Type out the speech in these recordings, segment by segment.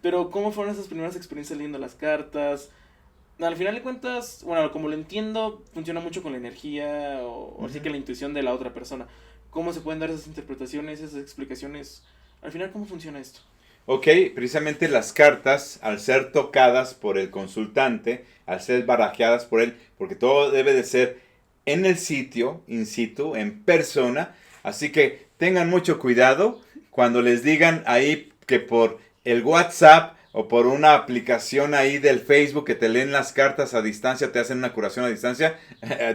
Pero ¿cómo fueron esas primeras experiencias leyendo las cartas? Al final de cuentas, bueno, como lo entiendo, funciona mucho con la energía o así que la intuición de la otra persona. ¿Cómo se pueden dar esas interpretaciones, esas explicaciones? Al final, ¿cómo funciona esto? Ok, precisamente las cartas, al ser tocadas por el consultante, al ser barajeadas por él, porque todo debe de ser en el sitio, in situ, en persona, así que tengan mucho cuidado cuando les digan ahí que por el WhatsApp o por una aplicación ahí del Facebook que te leen las cartas a distancia, te hacen una curación a distancia,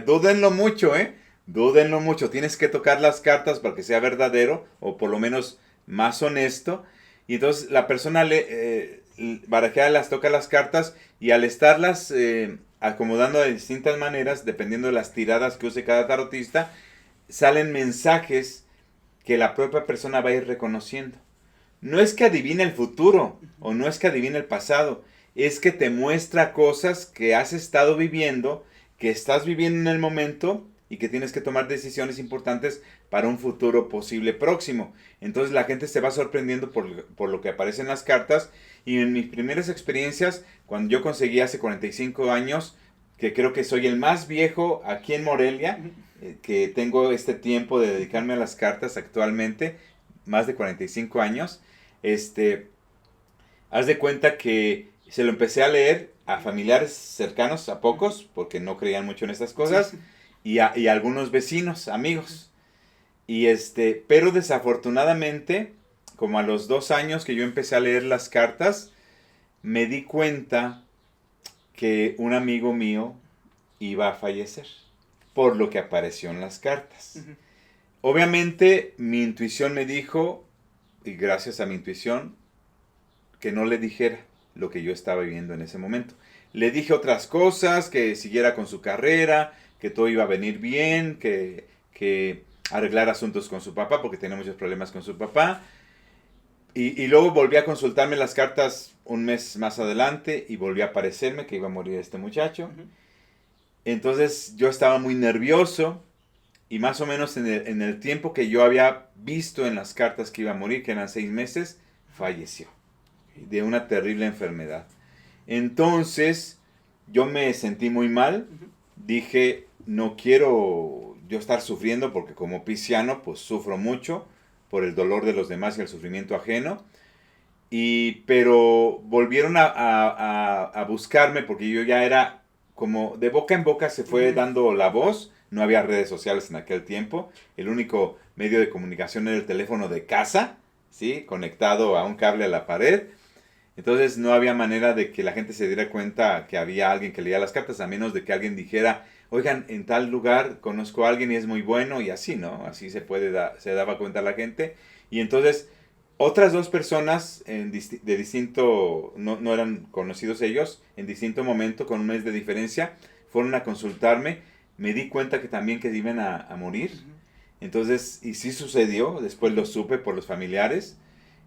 dúdenlo mucho, ¿eh? Dúdenlo mucho, tienes que tocar las cartas para que sea verdadero o por lo menos más honesto. Y entonces la persona barajea, las toca las cartas y al estarlas acomodando de distintas maneras, dependiendo de las tiradas que use cada tarotista, salen mensajes que la propia persona va a ir reconociendo. No es que adivine el futuro o no es que adivine el pasado, es que te muestra cosas que has estado viviendo, que estás viviendo en el momento y que tienes que tomar decisiones importantes para un futuro posible próximo. Entonces la gente se va sorprendiendo por lo que aparece en las cartas. Y en mis primeras experiencias, cuando yo conseguí hace 45 años, que creo que soy el más viejo aquí en Morelia, que tengo este tiempo de dedicarme a las cartas actualmente, más de 45 años, haz de cuenta que se lo empecé a leer a familiares cercanos, a pocos, porque no creían mucho en estas cosas, Sí. y a algunos vecinos, amigos. Pero desafortunadamente, como a los 2 años que yo empecé a leer las cartas, me di cuenta que un amigo mío iba a fallecer, por lo que apareció en las cartas. Ujú. Obviamente mi intuición me dijo, y gracias a mi intuición, que no le dijera lo que yo estaba viviendo en ese momento. Le dije otras cosas, que siguiera con su carrera, que todo iba a venir bien, que arreglar asuntos con su papá, porque tenía muchos problemas con su papá. Y luego volví a consultarme las cartas un mes más adelante y volví a aparecerme que iba a morir este muchacho. Ujú. Entonces yo estaba muy nervioso y más o menos en el tiempo que yo había visto en las cartas que iba a morir, que eran 6 meses, falleció de una terrible enfermedad. Entonces yo me sentí muy mal, Ujú. dije, no quiero yo estar sufriendo porque como pisciano pues sufro mucho por el dolor de los demás y el sufrimiento ajeno. Pero volvieron a buscarme porque yo ya era como de boca en boca se fue Ujú. dando la voz. No había redes sociales en aquel tiempo. El único medio de comunicación era el teléfono de casa, ¿sí? Conectado a un cable a la pared. Entonces no había manera de que la gente se diera cuenta que había alguien que leía las cartas, a menos de que alguien dijera, oigan, en tal lugar conozco a alguien y es muy bueno, y así, ¿no? Así se daba cuenta la gente. Y entonces otras dos personas de distinto, no eran conocidos ellos, en distinto momento, con un mes de diferencia, fueron a consultarme. Me di cuenta que también que iban a morir. Ujú. Entonces, y sí sucedió, después lo Ujú. supe por los familiares.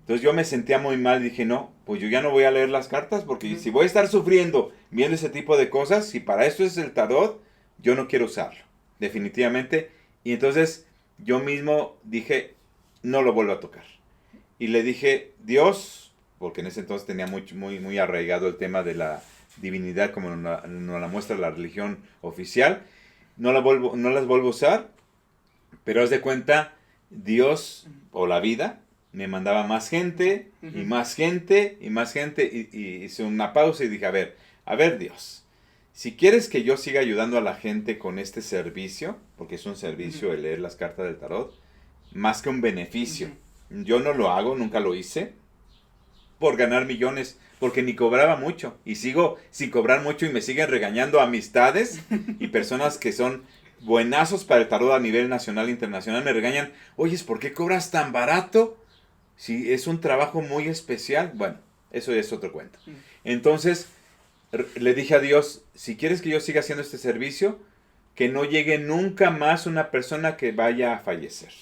Entonces yo me sentía muy mal, dije, no, pues yo ya no voy a leer las cartas porque Ujú. si voy a estar sufriendo viendo ese tipo de cosas, si para esto es el tarot, yo no quiero usarlo, definitivamente. Y entonces yo mismo dije, no lo vuelvo a tocar. Y le dije, Dios, porque en ese entonces tenía muy arraigado el tema de la divinidad como nos la muestra la religión oficial, no las vuelvo a usar, pero haz de cuenta, Dios o la vida me mandaba más gente y Ujú. más gente y más gente y hice una pausa y dije, a ver Dios, si quieres que yo siga ayudando a la gente con este servicio, porque es un Ujú. servicio el leer las cartas del tarot, más que un beneficio, Ujú. yo no lo hago, nunca lo hice, por ganar millones, porque ni cobraba mucho. Y sigo sin cobrar mucho y me siguen regañando amistades y personas que son buenazos para el tarot a nivel nacional e internacional. Me regañan, oye, ¿por qué cobras tan barato? Si es un trabajo muy especial. Bueno, eso es otro cuento. Ujú. Entonces, le dije a Dios, si quieres que yo siga haciendo este servicio, que no llegue nunca más una persona que vaya a fallecer.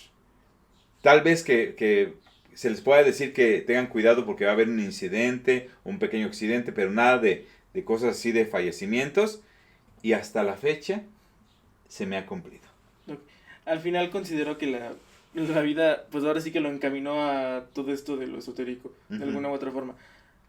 Tal vez que se les pueda decir que tengan cuidado porque va a haber un incidente, un pequeño accidente, pero nada de cosas así de fallecimientos. Y hasta la fecha se me ha cumplido. Ok. Al final considero que la vida, pues ahora sí que lo encaminó a todo esto de lo esotérico, de Ujú. alguna u otra forma.